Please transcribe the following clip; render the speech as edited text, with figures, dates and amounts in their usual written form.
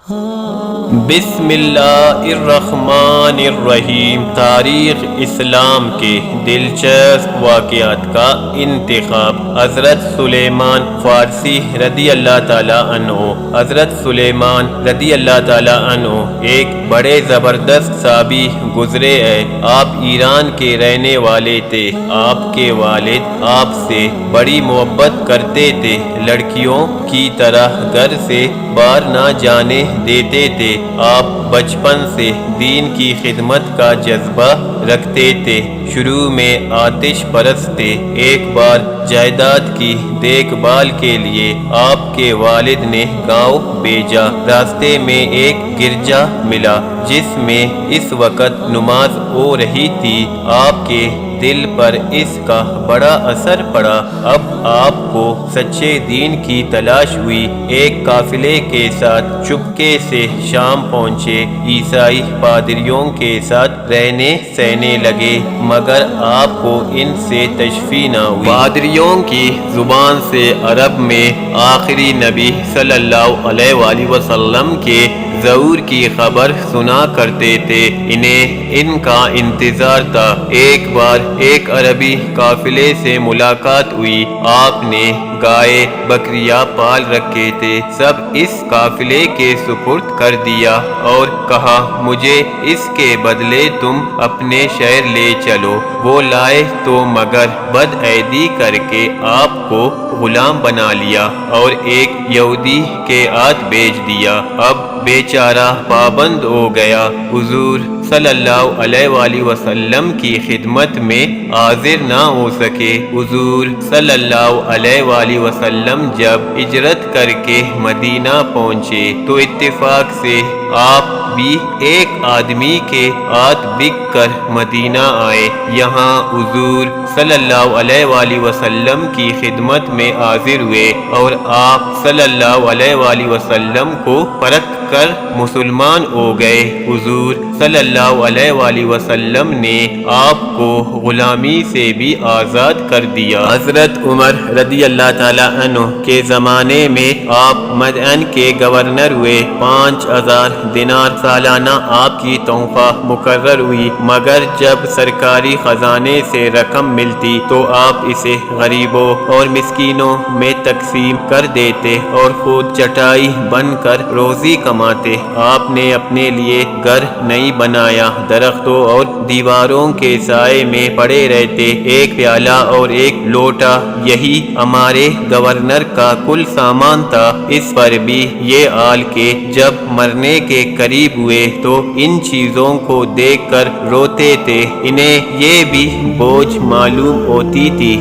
بسم اللہ الرحمن الرحیم۔ تاریخ اسلام کے دلچسپ واقعات کا انتخاب۔ حضرت سلیمان فارسی رضی اللہ تعالیٰ عنہ۔ حضرت سلیمان رضی اللہ تعالیٰ عنہ ایک بڑے زبردست صحابی گزرے ہیں۔ آپ ایران کے رہنے والے تھے۔ آپ کے والد آپ سے بڑی محبت کرتے تھے، لڑکیوں کی طرح گھر سے باہر نہ جانے دیتے تھے۔ آپ بچپن سے دین کی خدمت کا جذبہ رکھتے تھے، شروع میں آتش پرست تھے۔ ایک بار جائیداد کی دیکھ بھال کے لیے آپ کے والد نے گاؤں بھیجا۔ راستے میں ایک گرجا ملا جس میں اس وقت نماز ہو رہی تھی۔ آپ کے دل پر اس کا بڑا اثر پڑا۔ اب آپ کو سچے دین کی تلاش ہوئی۔ ایک قافلے کے ساتھ چپکے سے شام پہنچے۔ عیسائی پادریوں کے ساتھ رہنے سہنے لگے، مگر آپ کو ان سے تشفی نہ ہوئی۔ پادریوں کی زبان سے عرب میں آخری نبی صلی اللہ علیہ وآلہ وسلم کے ظہور کی خبر سنا کرتے تھے۔ انہیں ان کا انتظار تھا۔ ایک بار ایک عربی قافلے سے ملاقات ہوئی۔ آپ نے گائے بکریاں پال رکھے تھے، سب اس قافلے کے سپرد کر دیا اور کہا مجھے اس کے بدلے تم اپنے شہر لے چلو۔ وہ لائے تو مگر بدعہدی کر کے آپ کو غلام بنا لیا اور ایک یہودی کے ہاتھ بیچ دیا۔ اب بیچارہ پابند ہو گیا، حضور صلی اللہ علیہ وآلہ وسلم کی خدمت میں حاضر نہ ہو سکے۔ حضور صلی اللہ علیہ وآلہ وسلم جب ہجرت کر کے مدینہ پہنچے تو اتفاق سے آپ بھی ایک آدمی کے ہاتھ بک کر مدینہ آئے۔ یہاں حضور صلی اللہ علیہ وآلہ وسلم کی خدمت میں حاضر ہوئے اور آپ صلی اللہ علیہ وآلہ وسلم کو پرکھ کر مسلمان ہو گئے۔ حضور صلی اللہ علیہ وآلہ وسلم نے آپ کو غلامی سے بھی آزاد کر دیا۔ حضرت عمر رضی اللہ تعالیٰ عنہ کے زمانے میں آپ مدین کے گورنر ہوئے۔ 5000 دینار سالانہ آپ کی تنخواہ مقرر ہوئی، مگر جب سرکاری خزانے سے رقم ملتی تو آپ اسے غریبوں اور مسکینوں میں تقسیم کر دیتے اور خود چٹائی بن کر روزی کماتے۔ آپ نے اپنے لیے گھر نہیں بنایا، درختوں اور دیواروں کے سائے میں پڑے رہتے۔ ایک پیالہ اور ایک لوٹا یہی ہمارے گورنر کا کل سامان تھا۔ اس پر بھی یہ حال کہ جب مرنے کے قریب ہوئے تو ان چیزوں کو دیکھ کر روتے تھے۔ انہیں یہ بھی بوجھ معلوم ہوتی تھی